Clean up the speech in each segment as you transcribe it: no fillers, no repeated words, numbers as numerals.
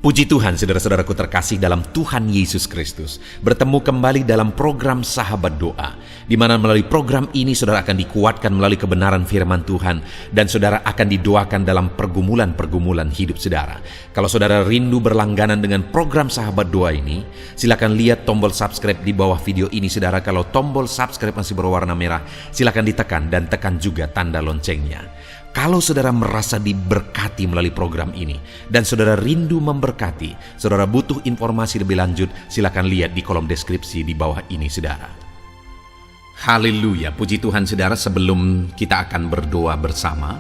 Puji Tuhan, saudara-saudaraku terkasih dalam Tuhan Yesus Kristus. Bertemu kembali dalam program Sahabat Doa, di mana melalui program ini saudara akan dikuatkan melalui kebenaran firman Tuhan, dan saudara akan didoakan dalam pergumulan-pergumulan hidup saudara. Kalau saudara rindu berlangganan dengan program Sahabat Doa ini, silakan lihat tombol subscribe di bawah video ini saudara. Kalau tombol subscribe masih berwarna merah, silakan ditekan dan tekan juga tanda loncengnya. Kalau saudara merasa diberkati melalui program ini dan saudara rindu memberkati, saudara butuh informasi lebih lanjut, silakan lihat di kolom deskripsi di bawah ini saudara. Haleluya, puji Tuhan saudara. Sebelum kita akan berdoa bersama,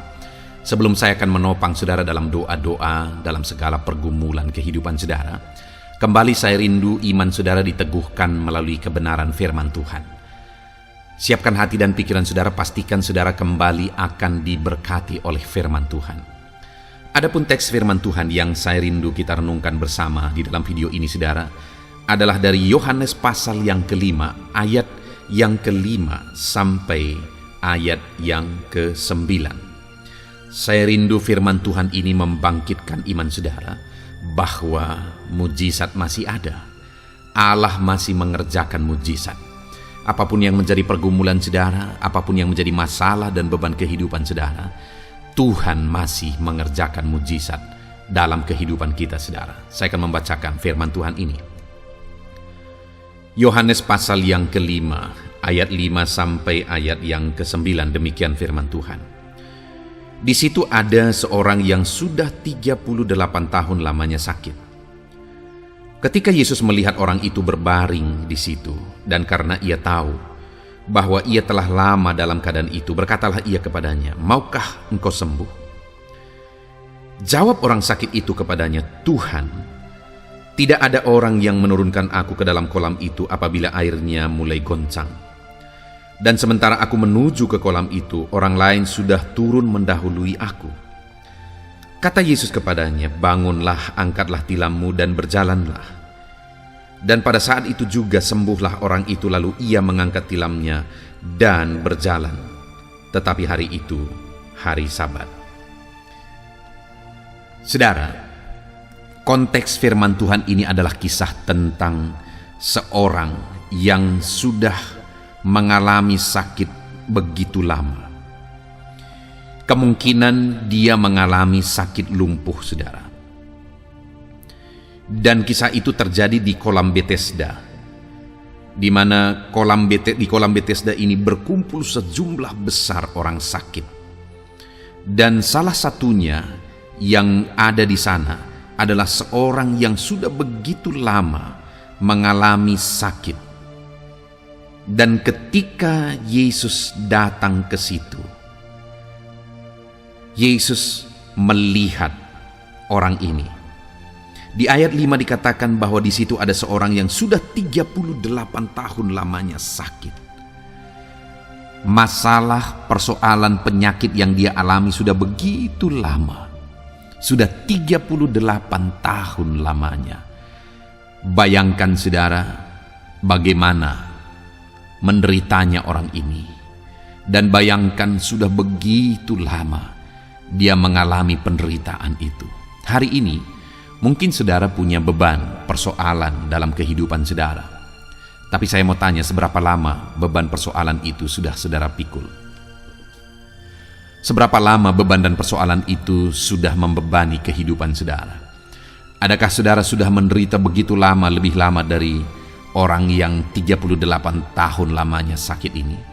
sebelum saya akan menopang saudara dalam doa-doa dalam segala pergumulan kehidupan saudara, kembali saya rindu iman saudara diteguhkan melalui kebenaran firman Tuhan. Siapkan hati dan pikiran saudara, pastikan saudara kembali akan diberkati oleh firman Tuhan. Adapun teks firman Tuhan yang saya rindu kita renungkan bersama di dalam video ini saudara, adalah dari Yohanes pasal yang kelima, ayat yang kelima sampai ayat yang ke-9. Saya rindu firman Tuhan ini membangkitkan iman saudara, bahwa mujizat masih ada. Allah masih mengerjakan mujizat. Apapun yang menjadi pergumulan saudara, apapun yang menjadi masalah dan beban kehidupan saudara, Tuhan masih mengerjakan mujizat dalam kehidupan kita saudara. Saya akan membacakan firman Tuhan ini. Yohanes pasal yang kelima, ayat 5 sampai ayat yang ke-9, demikian firman Tuhan. Di situ ada seorang yang sudah 38 tahun lamanya sakit. Ketika Yesus melihat orang itu berbaring di situ, dan karena ia tahu bahwa ia telah lama dalam keadaan itu, berkatalah ia kepadanya, "Maukah engkau sembuh?" Jawab orang sakit itu kepadanya, "Tuhan, tidak ada orang yang menurunkan aku ke dalam kolam itu apabila airnya mulai goncang. Dan sementara aku menuju ke kolam itu, orang lain sudah turun mendahului aku." Kata Yesus kepadanya, "Bangunlah, angkatlah tilammu dan berjalanlah." Dan pada saat itu juga sembuhlah orang itu, lalu ia mengangkat tilamnya dan berjalan. Tetapi hari itu hari Sabat. Saudara, konteks firman Tuhan ini adalah kisah tentang seorang yang sudah mengalami sakit begitu lama. Kemungkinan dia mengalami sakit lumpuh saudara. Dan kisah itu terjadi di kolam Bethesda, di mana di kolam Bethesda ini berkumpul sejumlah besar orang sakit. Dan salah satunya yang ada di sana adalah seorang yang sudah begitu lama mengalami sakit. Dan ketika Yesus datang ke situ, Yesus melihat orang ini. Di ayat 5 dikatakan bahwa di situ ada seorang yang sudah 38 tahun lamanya sakit. Masalah, persoalan, penyakit yang dia alami sudah begitu lama. Sudah 38 tahun lamanya. Bayangkan saudara, bagaimana menderitanya orang ini. Dan bayangkan sudah begitu lama dia mengalami penderitaan itu. Hari ini, mungkin saudara punya beban, persoalan dalam kehidupan saudara. Tapi saya mau tanya, seberapa lama beban persoalan itu sudah saudara pikul? Seberapa lama beban dan persoalan itu sudah membebani kehidupan saudara? Adakah saudara sudah menderita begitu lama, lebih lama dari orang yang 38 tahun lamanya sakit ini?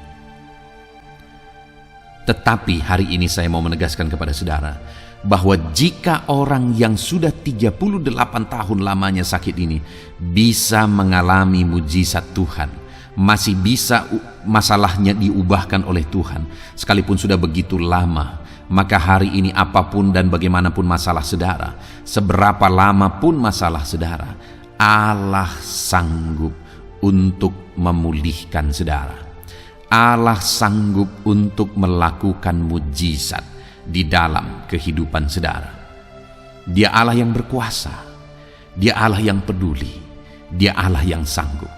Tetapi hari ini saya mau menegaskan kepada saudara bahwa jika orang yang sudah 38 tahun lamanya sakit ini bisa mengalami mujizat Tuhan, masih bisa masalahnya diubahkan oleh Tuhan, sekalipun sudah begitu lama, maka hari ini apapun dan bagaimanapun masalah saudara, seberapa lama pun masalah saudara, Allah sanggup untuk memulihkan saudara. Allah sanggup untuk melakukan mujizat di dalam kehidupan saudara. Dia Allah yang berkuasa, Dia Allah yang peduli, Dia Allah yang sanggup.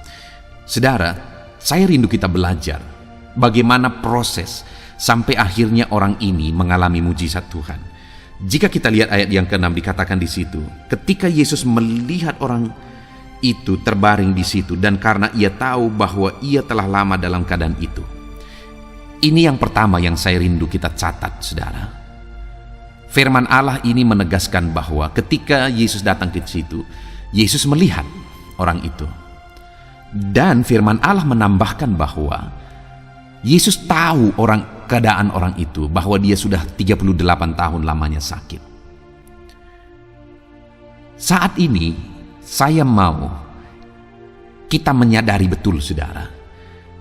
Saudara, saya rindu kita belajar bagaimana proses sampai akhirnya orang ini mengalami mujizat Tuhan. Jika kita lihat ayat yang ke-6 dikatakan di situ, ketika Yesus melihat orang itu terbaring di situ dan karena ia tahu bahwa ia telah lama dalam keadaan itu. Ini yang pertama yang saya rindu kita catat, saudara. Firman Allah ini menegaskan bahwa ketika Yesus datang ke situ, Yesus melihat orang itu. Dan firman Allah menambahkan bahwa Yesus tahu keadaan orang itu, bahwa dia sudah 38 tahun lamanya sakit. Saat ini saya mau kita menyadari betul, saudara,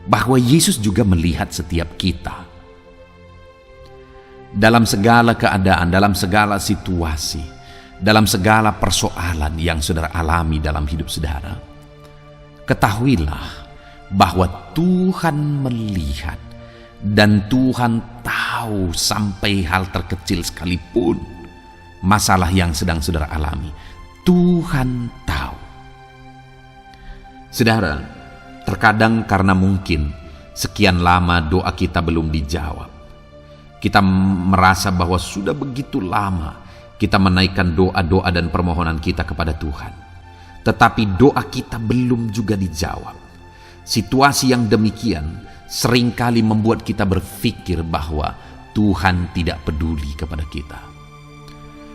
bahwa Yesus juga melihat setiap kita. Dalam segala keadaan, dalam segala situasi, dalam segala persoalan yang saudara alami dalam hidup saudara, ketahuilah bahwa Tuhan melihat dan Tuhan tahu sampai hal terkecil sekalipun masalah yang sedang saudara alami. Tuhan tahu. Saudara, terkadang karena mungkin sekian lama doa kita belum dijawab, kita merasa bahwa sudah begitu lama kita menaikkan doa-doa dan permohonan kita kepada Tuhan, tetapi doa kita belum juga dijawab. Situasi yang demikian seringkali membuat kita berpikir bahwa Tuhan tidak peduli kepada kita.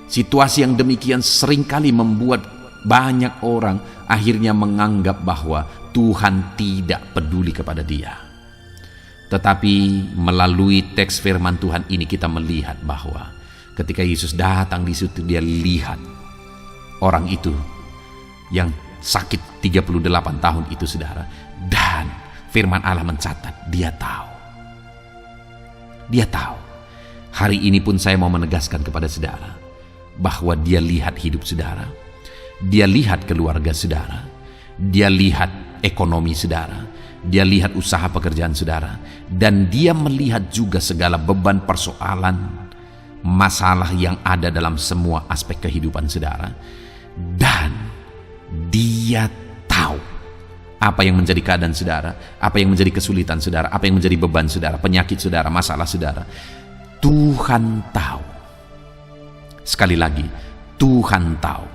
Situasi yang demikian seringkali membuat banyak orang akhirnya menganggap bahwa Tuhan tidak peduli kepada dia. Tetapi melalui teks firman Tuhan ini kita melihat bahwa ketika Yesus datang di situ, dia lihat orang itu yang sakit 38 tahun itu, saudara. Dan firman Allah mencatat, dia tahu. Dia tahu. Hari ini pun saya mau menegaskan kepada saudara bahwa dia lihat hidup saudara. Dia lihat keluarga saudara. Dia lihat ekonomi saudara. Dia lihat usaha pekerjaan saudara. Dan dia melihat juga segala beban persoalan, masalah yang ada dalam semua aspek kehidupan saudara. Dan dia tahu apa yang menjadi keadaan saudara, apa yang menjadi kesulitan saudara, apa yang menjadi beban saudara, penyakit saudara, masalah saudara. Tuhan tahu. Sekali lagi, Tuhan tahu.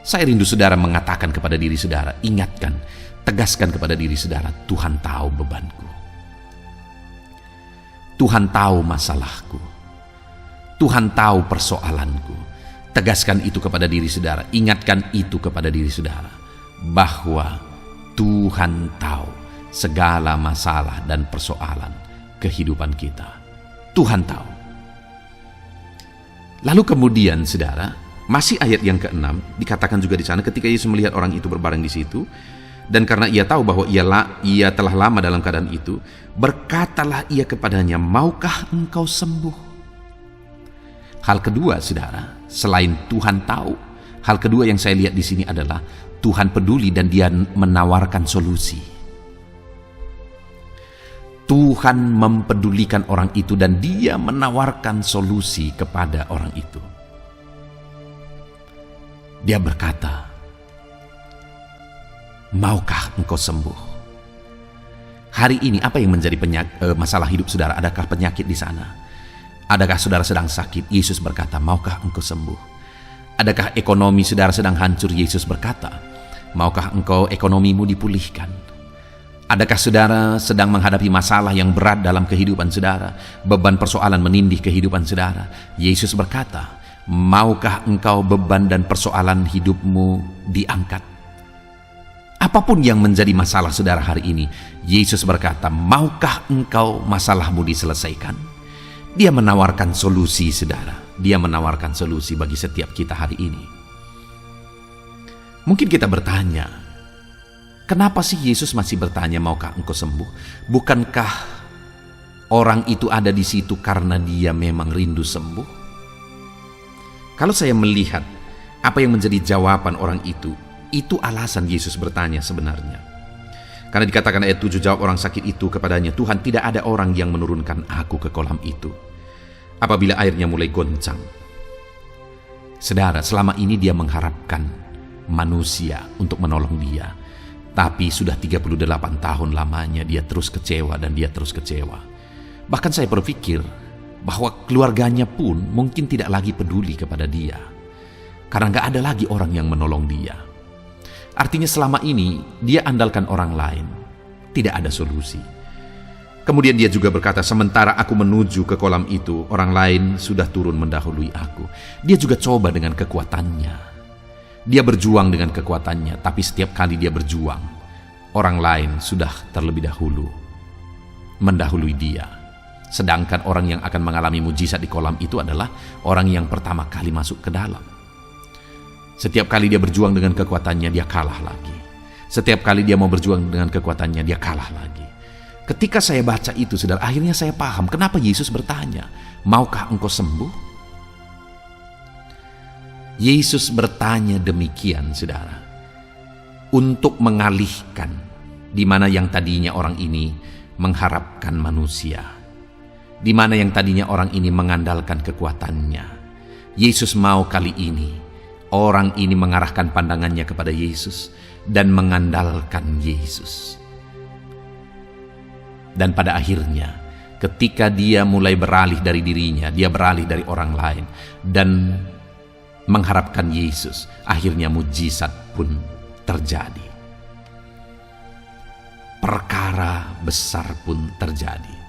Saya rindu saudara mengatakan kepada diri saudara, ingatkan, tegaskan kepada diri saudara, Tuhan tahu bebanku. Tuhan tahu masalahku. Tuhan tahu persoalanku. Tegaskan itu kepada diri saudara, ingatkan itu kepada diri saudara, bahwa Tuhan tahu segala masalah dan persoalan kehidupan kita. Tuhan tahu. Lalu kemudian, saudara, masih ayat yang ke-6 dikatakan juga di sana, ketika Yesus melihat orang itu berbaring di situ, dan karena ia tahu bahwa ia telah lama dalam keadaan itu, berkatalah ia kepadanya, maukah engkau sembuh? Hal kedua, saudara, selain Tuhan tahu, hal kedua yang saya lihat di sini adalah Tuhan peduli dan dia menawarkan solusi. Tuhan mempedulikan orang itu dan dia menawarkan solusi kepada orang itu. Dia berkata, maukah engkau sembuh? Hari ini apa yang menjadi masalah hidup saudara? Adakah penyakit di sana? Adakah saudara sedang sakit? Yesus berkata, maukah engkau sembuh? Adakah ekonomi saudara sedang hancur? Yesus berkata, maukah engkau ekonomimu dipulihkan? Adakah saudara sedang menghadapi masalah yang berat dalam kehidupan saudara? Beban persoalan menindih kehidupan saudara? Yesus berkata, maukah engkau beban dan persoalan hidupmu diangkat? Apapun yang menjadi masalah saudara hari ini, Yesus berkata, maukah engkau masalahmu diselesaikan? Dia menawarkan solusi, saudara. Dia menawarkan solusi bagi setiap kita hari ini. Mungkin kita bertanya, kenapa sih Yesus masih bertanya, maukah engkau sembuh? Bukankah orang itu ada di situ karena dia memang rindu sembuh? Kalau saya melihat apa yang menjadi jawaban orang itu alasan Yesus bertanya sebenarnya. Karena dikatakan ayat 7, jawab orang sakit itu kepadanya, Tuhan, tidak ada orang yang menurunkan aku ke kolam itu apabila airnya mulai goncang. Saudara, selama ini dia mengharapkan manusia untuk menolong dia. Tapi sudah 38 tahun lamanya dia terus kecewa dan dia terus kecewa. Bahkan saya berpikir bahwa keluarganya pun mungkin tidak lagi peduli kepada dia, karena gak ada lagi orang yang menolong dia. Artinya selama ini dia andalkan orang lain, tidak ada solusi. Kemudian dia juga berkata, sementara aku menuju ke kolam itu, orang lain sudah turun mendahului aku. Dia juga coba dengan kekuatannya. Dia berjuang dengan kekuatannya, tapi setiap kali dia berjuang, orang lain sudah terlebih dahulu mendahului dia. Sedangkan orang yang akan mengalami mujizat di kolam itu adalah orang yang pertama kali masuk ke dalam. Setiap kali dia berjuang dengan kekuatannya, dia kalah lagi. Setiap kali dia mau berjuang dengan kekuatannya, dia kalah lagi. Ketika saya baca itu, saudara, akhirnya saya paham kenapa Yesus bertanya, maukah engkau sembuh? Yesus bertanya demikian, saudara, untuk mengalihkan di mana yang tadinya orang ini mengharapkan manusia, di mana yang tadinya orang ini mengandalkan kekuatannya. Yesus mau kali ini orang ini mengarahkan pandangannya kepada Yesus dan mengandalkan Yesus. Dan pada akhirnya, ketika dia mulai beralih dari dirinya, dia beralih dari orang lain dan mengharapkan Yesus, akhirnya mujizat pun terjadi. Perkara besar pun terjadi.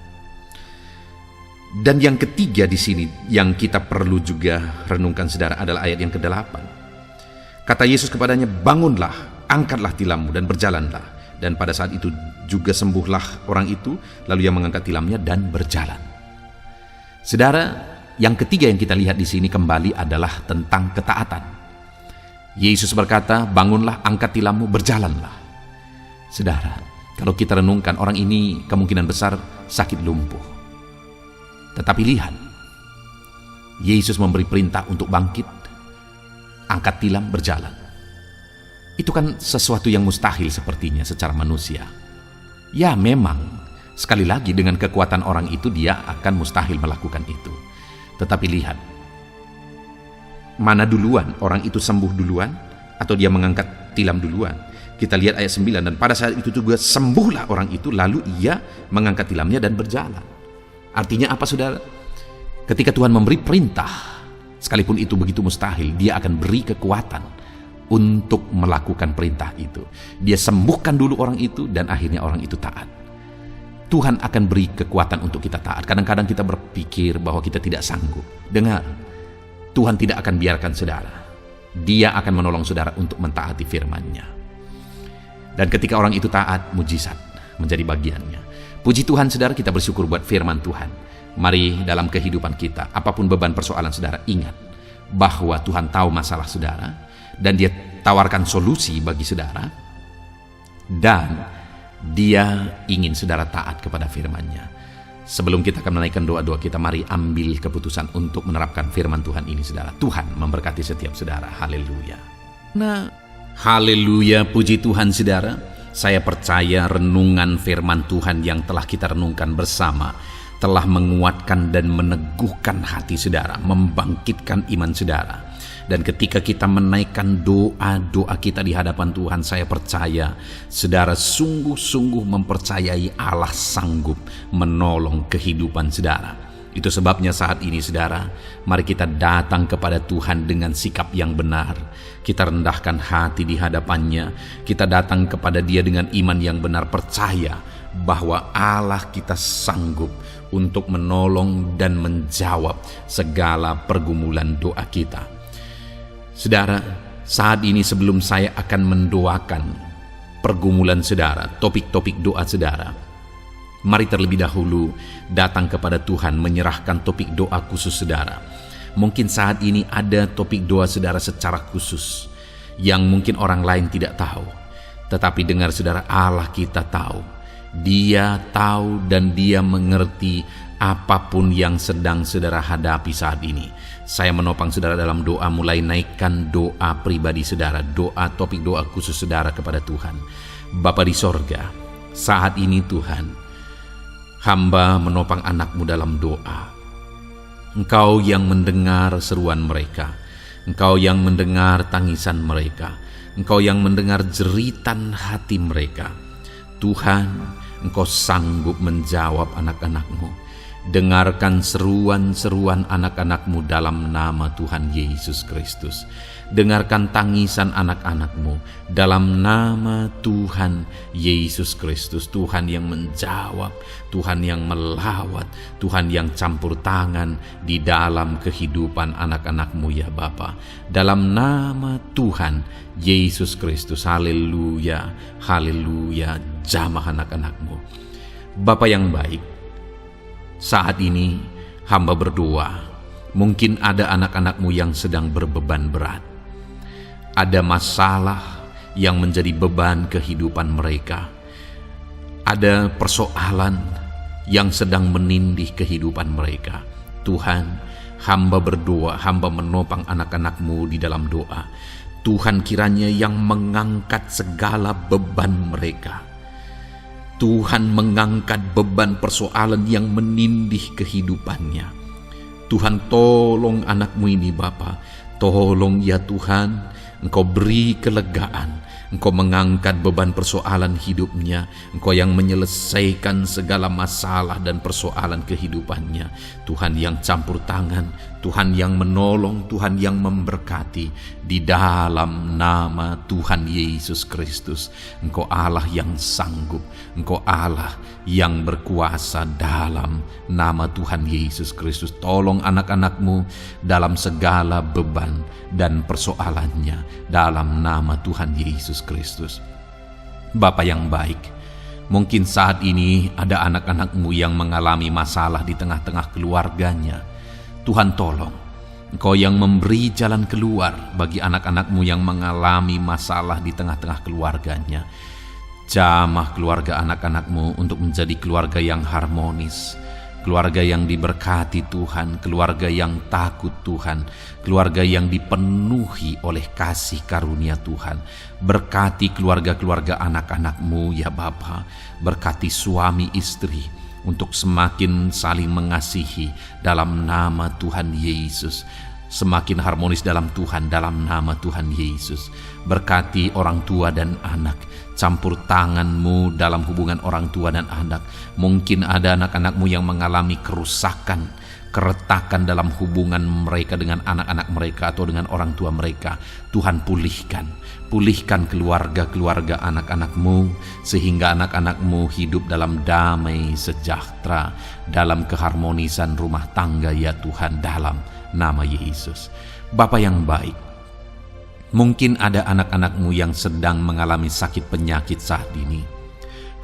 Dan yang ketiga di sini yang kita perlu juga renungkan, saudara, adalah ayat yang ke-8. Kata Yesus kepadanya, bangunlah, angkatlah tilammu dan berjalanlah. Dan pada saat itu juga sembuhlah orang itu, lalu ia mengangkat tilamnya dan berjalan. Saudara, yang ketiga yang kita lihat di sini kembali adalah tentang ketaatan. Yesus berkata, bangunlah, angkat tilammu, berjalanlah. Saudara, kalau kita renungkan, orang ini kemungkinan besar sakit lumpuh. Tetapi lihat, Yesus memberi perintah untuk bangkit, angkat tilam, berjalan. Itu kan sesuatu yang mustahil sepertinya secara manusia. Ya memang, sekali lagi dengan kekuatan orang itu dia akan mustahil melakukan itu. Tetapi lihat, mana duluan, orang itu sembuh duluan atau dia mengangkat tilam duluan? Kita lihat ayat 9, dan pada saat itu juga sembuhlah orang itu, lalu ia mengangkat tilamnya dan berjalan. Artinya apa, saudara? Ketika Tuhan memberi perintah, sekalipun itu begitu mustahil, dia akan beri kekuatan untuk melakukan perintah itu. Dia sembuhkan dulu orang itu dan akhirnya orang itu taat. Tuhan akan beri kekuatan untuk kita taat. Kadang-kadang kita berpikir bahwa kita tidak sanggup. Dengar, Tuhan tidak akan biarkan saudara. Dia akan menolong saudara untuk mentaati firman-Nya. Dan ketika orang itu taat, mujizat menjadi bagiannya. Puji Tuhan, saudara, kita bersyukur buat firman Tuhan. Mari dalam kehidupan kita, apapun beban persoalan saudara, ingat bahwa Tuhan tahu masalah saudara dan dia tawarkan solusi bagi saudara, dan dia ingin saudara taat kepada firman-Nya. Sebelum kita akan menaikkan doa-doa kita, mari ambil keputusan untuk menerapkan firman Tuhan ini, saudara. Tuhan memberkati setiap saudara. Haleluya. Nah, haleluya, puji Tuhan, saudara. Saya percaya renungan firman Tuhan yang telah kita renungkan bersama telah menguatkan dan meneguhkan hati saudara, membangkitkan iman saudara. Dan ketika kita menaikkan doa-doa kita di hadapan Tuhan, saya percaya saudara sungguh-sungguh mempercayai Allah sanggup menolong kehidupan saudara. Itu sebabnya saat ini, saudara, mari kita datang kepada Tuhan dengan sikap yang benar. Kita rendahkan hati di hadapan-Nya. Kita datang kepada Dia dengan iman yang benar, percaya bahwa Allah kita sanggup untuk menolong dan menjawab segala pergumulan doa kita. Saudara, saat ini sebelum saya akan mendoakan pergumulan saudara, topik-topik doa saudara, mari terlebih dahulu datang kepada Tuhan menyerahkan topik doa khusus saudara. Mungkin saat ini ada topik doa saudara secara khusus yang mungkin orang lain tidak tahu. Tetapi dengar saudara, Allah kita tahu. Dia tahu dan Dia mengerti apapun yang sedang saudara hadapi saat ini. Saya menopang saudara dalam doa, mulai naikkan doa pribadi saudara, doa topik doa khusus saudara kepada Tuhan. Bapa di sorga, saat ini Tuhan, hamba menopang anak-Mu dalam doa. Engkau yang mendengar seruan mereka, Engkau yang mendengar tangisan mereka, Engkau yang mendengar jeritan hati mereka. Tuhan, Engkau sanggup menjawab anak-anak-Mu. Dengarkan seruan-seruan anak-anak-Mu dalam nama Tuhan Yesus Kristus. Dengarkan tangisan anak-anak-Mu dalam nama Tuhan Yesus Kristus. Tuhan yang menjawab, Tuhan yang melawat, Tuhan yang campur tangan di dalam kehidupan anak-anak-Mu ya Bapa. Dalam nama Tuhan Yesus Kristus, haleluya, haleluya, jamah anak-anak-Mu. Bapa yang baik, saat ini hamba berdoa, mungkin ada anak-anak-Mu yang sedang berbeban berat. Ada masalah yang menjadi beban kehidupan mereka. Ada persoalan yang sedang menindih kehidupan mereka. Tuhan, hamba berdoa, hamba menopang anak-anak-Mu di dalam doa. Tuhan kiranya yang mengangkat segala beban mereka. Tuhan mengangkat beban persoalan yang menindih kehidupannya. Tuhan, tolong anak-Mu ini Bapa. Tolong ya Tuhan, Engkau beri kelegaan. Engkau mengangkat beban persoalan hidupnya. Engkau yang menyelesaikan segala masalah dan persoalan kehidupannya. Tuhan yang campur tangan, Tuhan yang menolong, Tuhan yang memberkati. Di dalam nama Tuhan Yesus Kristus, Engkau Allah yang sanggup, Engkau Allah yang berkuasa. Dalam nama Tuhan Yesus Kristus, tolong anak-anak-Mu dalam segala beban dan persoalannya. Dalam nama Tuhan Yesus Kristus. Bapa yang baik, mungkin saat ini ada anak-anak-Mu yang mengalami masalah di tengah-tengah keluarganya. Tuhan tolong, Engkau yang memberi jalan keluar bagi anak-anak-Mu yang mengalami masalah di tengah-tengah keluarganya. Jamah keluarga anak-anak-Mu untuk menjadi keluarga yang harmonis, keluarga yang diberkati Tuhan, keluarga yang takut Tuhan, keluarga yang dipenuhi oleh kasih karunia Tuhan. Berkati keluarga-keluarga anak-anak-Mu ya Bapa, berkati suami istri untuk semakin saling mengasihi dalam nama Tuhan Yesus, semakin harmonis dalam Tuhan dalam nama Tuhan Yesus. Berkati orang tua dan anak, campur tangan-Mu dalam hubungan orang tua dan anak. Mungkin ada anak-anak-Mu yang mengalami kerusakan, keretakan dalam hubungan mereka dengan anak-anak mereka atau dengan orang tua mereka. Tuhan pulihkan keluarga-keluarga anak-anak-Mu, sehingga anak-anak-Mu hidup dalam damai sejahtera, dalam keharmonisan rumah tangga ya Tuhan, dalam nama Yesus. Bapa yang baik, mungkin ada anak-anak-Mu yang sedang mengalami sakit penyakit saat ini.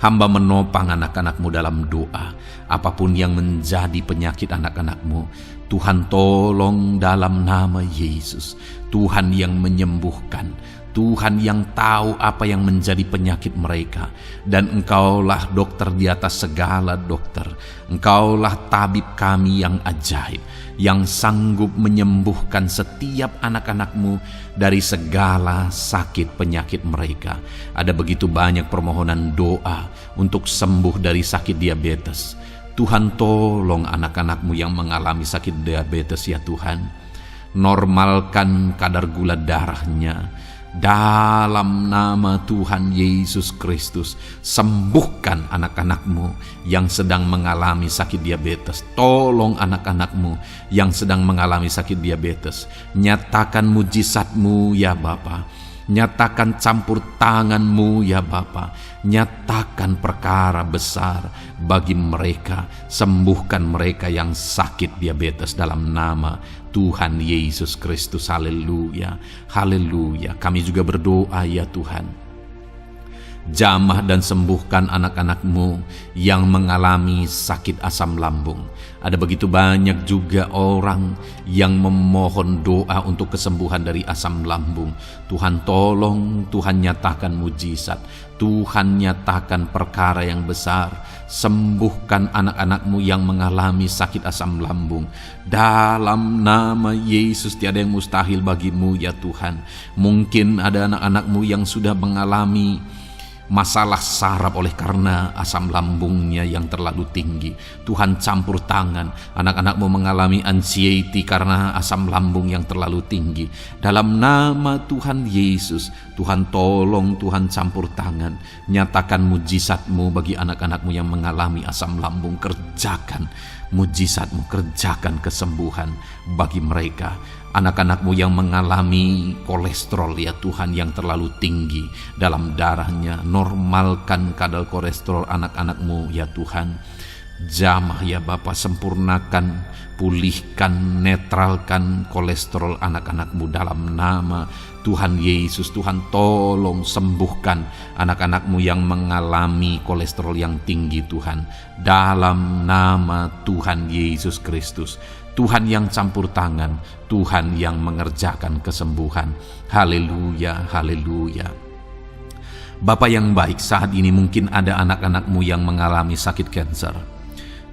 Hamba menopang anak-anak-Mu dalam doa. Apapun yang menjadi penyakit anak-anak-Mu, Tuhan tolong dalam nama Yesus. Tuhan yang menyembuhkan, Tuhan yang tahu apa yang menjadi penyakit mereka. Dan Engkaulah dokter di atas segala dokter. Engkaulah tabib kami yang ajaib, yang sanggup menyembuhkan setiap anak-anak-Mu dari segala sakit penyakit mereka. Ada begitu banyak permohonan doa untuk sembuh dari sakit diabetes. Tuhan tolong anak-anak-Mu yang mengalami sakit diabetes ya Tuhan. Normalkan kadar gula darahnya. Dalam nama Tuhan Yesus Kristus, sembuhkan anak-anak-Mu yang sedang mengalami sakit diabetes. Tolong anak-anak-Mu yang sedang mengalami sakit diabetes. Nyatakan mujizat-Mu ya Bapa. Nyatakan campur tangan-Mu ya Bapa. Nyatakan perkara besar bagi mereka. Sembuhkan mereka yang sakit diabetes dalam nama Tuhan Yesus Kristus. Haleluya, haleluya. Kami juga berdoa ya Tuhan, jamah dan sembuhkan anak-anak-Mu yang mengalami sakit asam lambung. Ada begitu banyak juga orang yang memohon doa untuk kesembuhan dari asam lambung. Tuhan tolong, Tuhan nyatakan mujizat, Tuhan nyatakan perkara yang besar. Sembuhkan anak-anak-Mu yang mengalami sakit asam lambung. Dalam nama Yesus, tiada yang mustahil bagi-Mu ya Tuhan. Mungkin ada anak-anak-Mu yang sudah mengalami masalah saraf oleh karena asam lambungnya yang terlalu tinggi. Tuhan campur tangan. Anak-anak-Mu mengalami anxiety karena asam lambung yang terlalu tinggi. Dalam nama Tuhan Yesus, Tuhan tolong, Tuhan campur tangan. Nyatakan mujizat-Mu bagi anak-anak-Mu yang mengalami asam lambung. Kerjakan mujizat-Mu, kerjakan kesembuhan bagi mereka. Anak-anak-Mu yang mengalami kolesterol ya Tuhan yang terlalu tinggi dalam darahnya, normalkan kadar kolesterol anak-anak-Mu ya Tuhan. Jamah ya Bapa, sempurnakan, pulihkan, netralkan kolesterol anak-anak-Mu dalam nama Tuhan Yesus. Tuhan tolong sembuhkan anak-anak-Mu yang mengalami kolesterol yang tinggi Tuhan, dalam nama Tuhan Yesus Kristus. Tuhan yang campur tangan, Tuhan yang mengerjakan kesembuhan. Haleluya, haleluya. Bapa yang baik, saat ini mungkin ada anak-anak-Mu yang mengalami sakit kanker.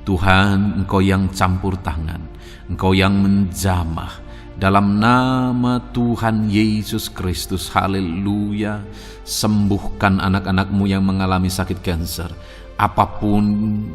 Tuhan, Engkau yang campur tangan, Engkau yang menjamah, dalam nama Tuhan Yesus Kristus. Haleluya. Sembuhkan anak-anak-Mu yang mengalami sakit kanker. Apapun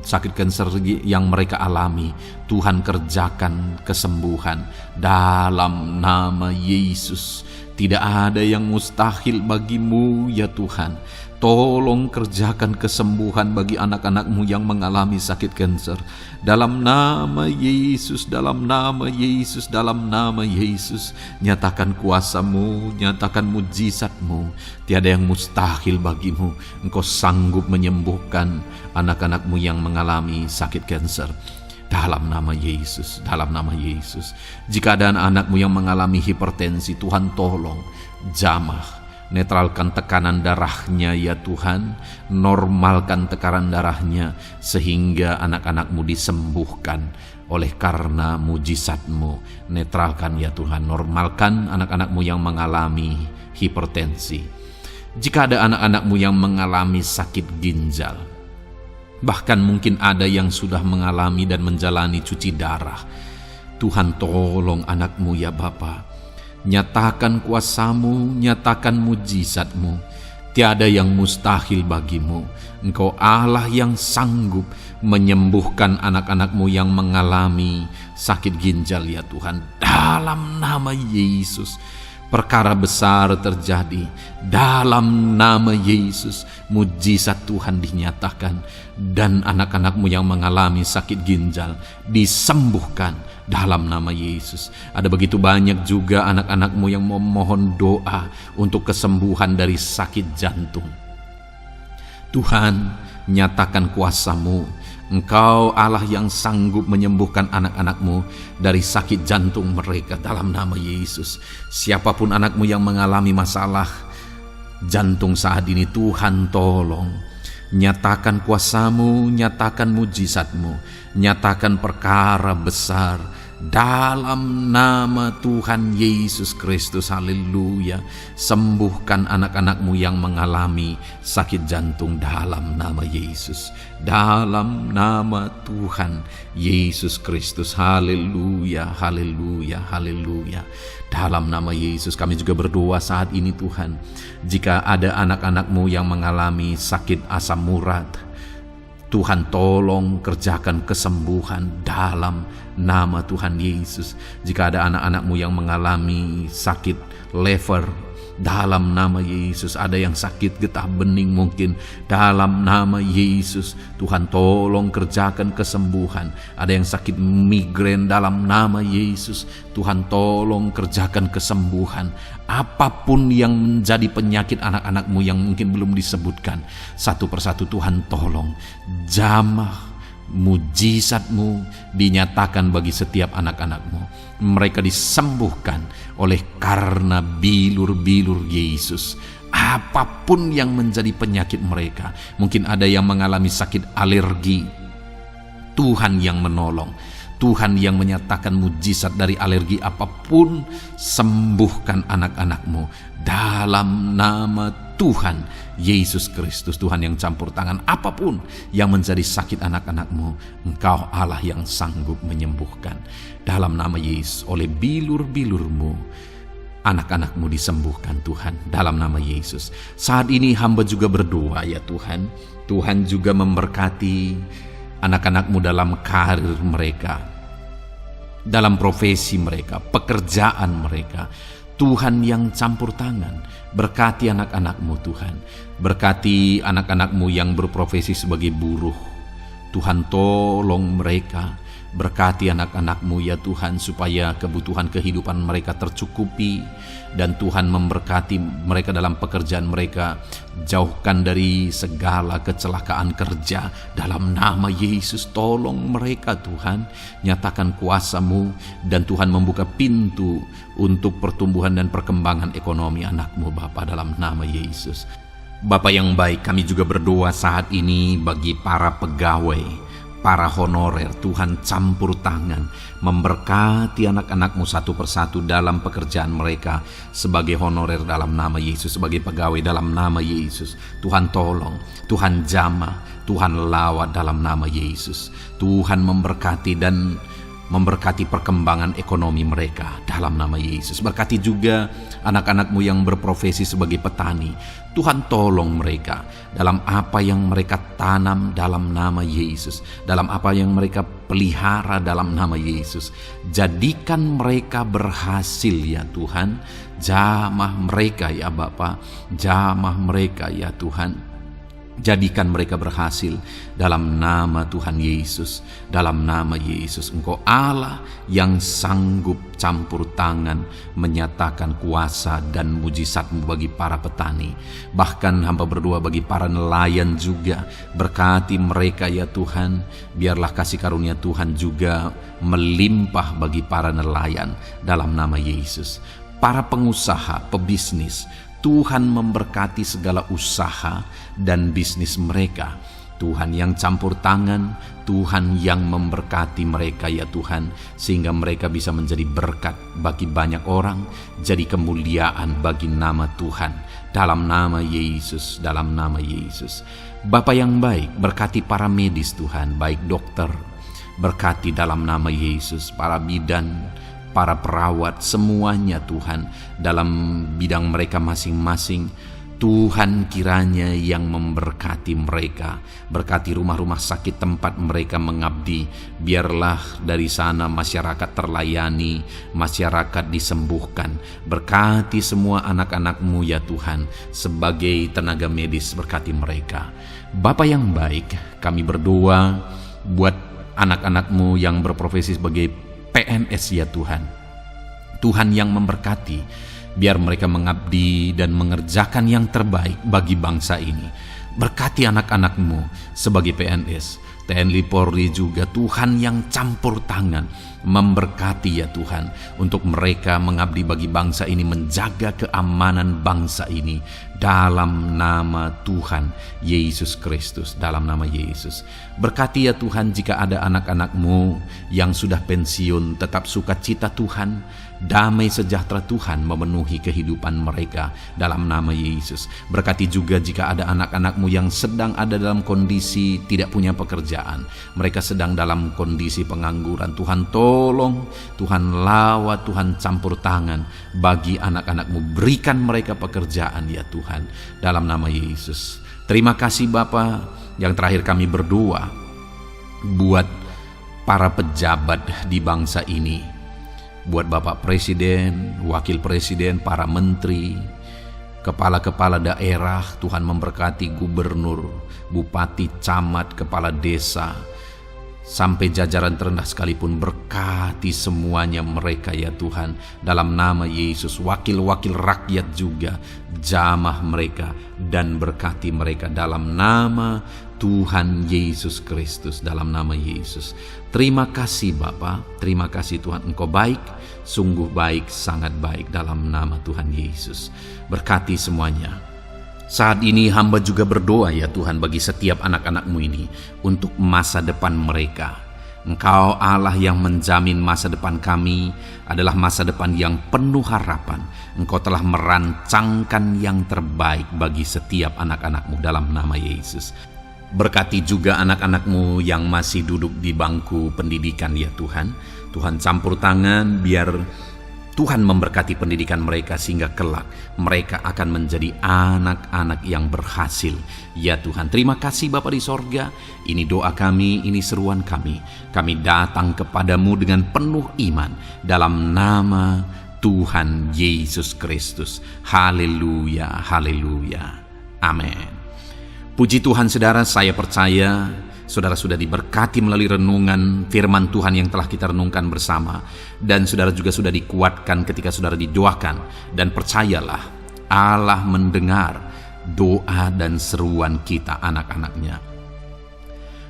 sakit kanker yang mereka alami, Tuhan kerjakan kesembuhan dalam nama Yesus. Tidak ada yang mustahil bagi-Mu ya Tuhan. Tolong kerjakan kesembuhan bagi anak-anak-Mu yang mengalami sakit kanker. Dalam nama Yesus, dalam nama Yesus, dalam nama Yesus. Nyatakan kuasa-Mu, nyatakan mujizat-Mu. Tiada yang mustahil bagi-Mu. Engkau sanggup menyembuhkan anak-anak-Mu yang mengalami sakit kanker. Dalam nama Yesus, dalam nama Yesus. Jika ada anak-anak-Mu yang mengalami hipertensi, Tuhan tolong jamah. Netralkan tekanan darahnya ya Tuhan, normalkan tekanan darahnya sehingga anak-anak-Mu disembuhkan oleh karena mujizat-Mu. Netralkan ya Tuhan, normalkan anak-anak-Mu yang mengalami hipertensi. Jika ada anak-anak-Mu yang mengalami sakit ginjal, bahkan mungkin ada yang sudah mengalami dan menjalani cuci darah, Tuhan tolong anak-Mu ya Bapa. Nyatakan kuasa-Mu, nyatakan mujizat-Mu. Tiada yang mustahil bagi-Mu. Engkau Allah yang sanggup menyembuhkan anak-anak-Mu yang mengalami sakit ginjal ya Tuhan. Dalam nama Yesus, perkara besar terjadi. Dalam nama Yesus, mujizat Tuhan dinyatakan. Dan anak-anak-Mu yang mengalami sakit ginjal disembuhkan dalam nama Yesus. Ada begitu banyak juga anak-anak-Mu yang memohon doa untuk kesembuhan dari sakit jantung. Tuhan, nyatakan kuasa-Mu. Engkau Allah yang sanggup menyembuhkan anak-anak-Mu dari sakit jantung mereka dalam nama Yesus. Siapapun anak-Mu yang mengalami masalah jantung saat ini, Tuhan tolong. Nyatakan kuasa-Mu, nyatakan mujizat-Mu, nyatakan perkara besar dalam nama Tuhan Yesus Kristus. Haleluya. Sembuhkan anak-anak-Mu yang mengalami sakit jantung dalam nama Yesus, dalam nama Tuhan Yesus Kristus. Haleluya, haleluya, haleluya. Dalam nama Yesus kami juga berdoa saat ini Tuhan, jika ada anak-anak-Mu yang mengalami sakit asam urat, Tuhan tolong kerjakan kesembuhan dalam nama Tuhan Yesus. Jika ada anak-anak-Mu yang mengalami sakit liver, dalam nama Yesus. Ada yang sakit getah bening mungkin, dalam nama Yesus Tuhan tolong kerjakan kesembuhan. Ada yang sakit migrain, dalam nama Yesus Tuhan tolong kerjakan kesembuhan. Apapun yang menjadi penyakit anak-anak-Mu yang mungkin belum disebutkan, satu persatu Tuhan tolong jamah mujizat-Mu dinyatakan bagi setiap anak-anak-Mu. Mereka disembuhkan oleh karena bilur-bilur Yesus. Apapun yang menjadi penyakit mereka, mungkin ada yang mengalami sakit alergi, Tuhan yang menolong, Tuhan yang menyatakan mujizat dari alergi apapun. Sembuhkan anak-anak-Mu dalam nama Tuhan Yesus Kristus. Tuhan yang campur tangan, apapun yang menjadi sakit anak-anak-Mu, Engkau Allah yang sanggup menyembuhkan. Dalam nama Yesus, oleh bilur-bilur-Mu anak-anak-Mu disembuhkan Tuhan, dalam nama Yesus. Saat ini hamba juga berdoa ya Tuhan, Tuhan juga memberkati anak-anak-Mu dalam karir mereka, dalam profesi mereka, pekerjaan mereka. Tuhan yang campur tangan, berkati anak-anak-Mu Tuhan. Berkati anak-anak-Mu yang berprofesi sebagai buruh. Tuhan tolong mereka Berkati anak-anak-Mu ya Tuhan, supaya kebutuhan kehidupan mereka tercukupi, dan Tuhan memberkati mereka dalam pekerjaan mereka. Jauhkan dari segala kecelakaan kerja dalam nama Yesus. Tolong mereka Tuhan, nyatakan kuasa-Mu, dan Tuhan membuka pintu untuk pertumbuhan dan perkembangan ekonomi anak-Mu Bapa, dalam nama Yesus. Bapa yang baik, kami juga berdoa saat ini bagi para pegawai, para honorer. Tuhan campur tangan, memberkati anak-anak-Mu satu persatu dalam pekerjaan mereka sebagai honorer dalam nama Yesus, sebagai pegawai dalam nama Yesus. Tuhan tolong, Tuhan jamah, Tuhan lawat dalam nama Yesus. Tuhan memberkati dan memberkati perkembangan ekonomi mereka dalam nama Yesus. Berkati juga anak-anak-Mu yang berprofesi sebagai petani. Tuhan tolong mereka dalam apa yang mereka tanam dalam nama Yesus, dalam apa yang mereka pelihara dalam nama Yesus. Jadikan mereka berhasil ya Tuhan. Jamah mereka ya Bapa, jamah mereka ya Tuhan. Jadikan mereka berhasil dalam nama Tuhan Yesus, dalam nama Yesus. Engkau Allah yang sanggup campur tangan, menyatakan kuasa dan mujizat-Mu bagi para petani. Bahkan hamba berdoa bagi para nelayan juga. Berkati mereka ya Tuhan. Biarlah kasih karunia Tuhan juga melimpah bagi para nelayan dalam nama Yesus. Para pengusaha, pebisnis, Tuhan memberkati segala usaha dan bisnis mereka. Tuhan yang campur tangan, Tuhan yang memberkati mereka ya Tuhan, sehingga mereka bisa menjadi berkat bagi banyak orang, jadi kemuliaan bagi nama Tuhan, dalam nama Yesus, dalam nama Yesus. Bapa yang baik, berkati para medis Tuhan, baik dokter, berkati dalam nama Yesus, para bidan, para perawat, semuanya Tuhan, dalam bidang mereka masing-masing. Tuhan kiranya yang memberkati mereka. Berkati rumah-rumah sakit tempat mereka mengabdi. Biarlah dari sana masyarakat terlayani, masyarakat disembuhkan. Berkati semua anak-anak-Mu ya Tuhan, sebagai tenaga medis, berkati mereka. Bapa yang baik, kami berdoa buat anak-anak-Mu yang berprofesi sebagai PNS ya Tuhan. Tuhan yang memberkati, biar mereka mengabdi dan mengerjakan yang terbaik bagi bangsa ini. Berkati anak-anak-Mu sebagai PNS, TNI Polri juga. Tuhan yang campur tangan, memberkati ya Tuhan, untuk mereka mengabdi bagi bangsa ini, menjaga keamanan bangsa ini dalam nama Tuhan Yesus Kristus, dalam nama Yesus. Berkati ya Tuhan, jika ada anak-anak-Mu yang sudah pensiun, tetap sukacita Tuhan, damai sejahtera Tuhan memenuhi kehidupan mereka dalam nama Yesus. Berkati juga jika ada anak-anak-Mu yang sedang ada dalam kondisi tidak punya pekerjaan, mereka sedang dalam kondisi pengangguran. Tuhan tolong, Tuhan lawat, Tuhan campur tangan bagi anak-anak-Mu. Berikan mereka pekerjaan ya Tuhan, dalam nama Yesus. Terima kasih Bapa. Yang terakhir kami berdoa buat para pejabat di bangsa ini, buat Bapak Presiden, Wakil Presiden, para menteri, kepala-kepala daerah. Tuhan memberkati gubernur, bupati, camat, kepala desa, sampai jajaran terendah sekalipun. Berkati semuanya mereka ya Tuhan, dalam nama Yesus. Wakil-wakil rakyat juga, jamah mereka dan berkati mereka dalam nama Tuhan Yesus Kristus, dalam nama Yesus. Terima kasih Bapa, terima kasih Tuhan, Engkau baik, sungguh baik, sangat baik, dalam nama Tuhan Yesus. Berkati semuanya. Saat ini hamba juga berdoa ya Tuhan bagi setiap anak-anak-Mu ini untuk masa depan mereka. Engkau Allah yang menjamin masa depan kami adalah masa depan yang penuh harapan. Engkau telah merancangkan yang terbaik bagi setiap anak-anak-Mu dalam nama Yesus. Berkati juga anak-anak-Mu yang masih duduk di bangku pendidikan ya Tuhan. Tuhan campur tangan, biar Tuhan memberkati pendidikan mereka sehingga kelak mereka akan menjadi anak-anak yang berhasil. Ya Tuhan, terima kasih Bapa di sorga. Ini doa kami, ini seruan kami. Kami datang kepadamu dengan penuh iman dalam nama Tuhan Yesus Kristus. Haleluya, haleluya. Amin. Puji Tuhan saudara, saya percaya saudara sudah diberkati melalui renungan firman Tuhan yang telah kita renungkan bersama, dan saudara juga sudah dikuatkan ketika saudara didoakan. Dan percayalah, Allah mendengar doa dan seruan kita anak-anaknya.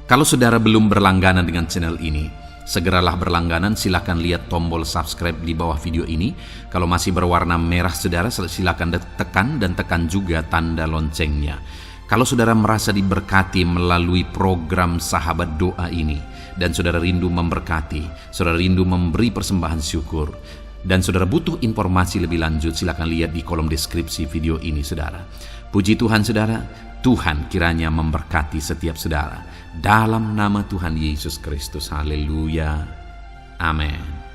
Kalau saudara belum berlangganan dengan channel ini, segeralah berlangganan. Silakan lihat tombol subscribe di bawah video ini. Kalau masih berwarna merah saudara, silakan tekan dan tekan juga tanda loncengnya. Kalau saudara merasa diberkati melalui program Sahabat Doa ini, dan saudara rindu memberkati, saudara rindu memberi persembahan syukur, dan saudara butuh informasi lebih lanjut, silakan lihat di kolom deskripsi video ini saudara. Puji Tuhan saudara, Tuhan kiranya memberkati setiap saudara. Dalam nama Tuhan Yesus Kristus, haleluya, amin.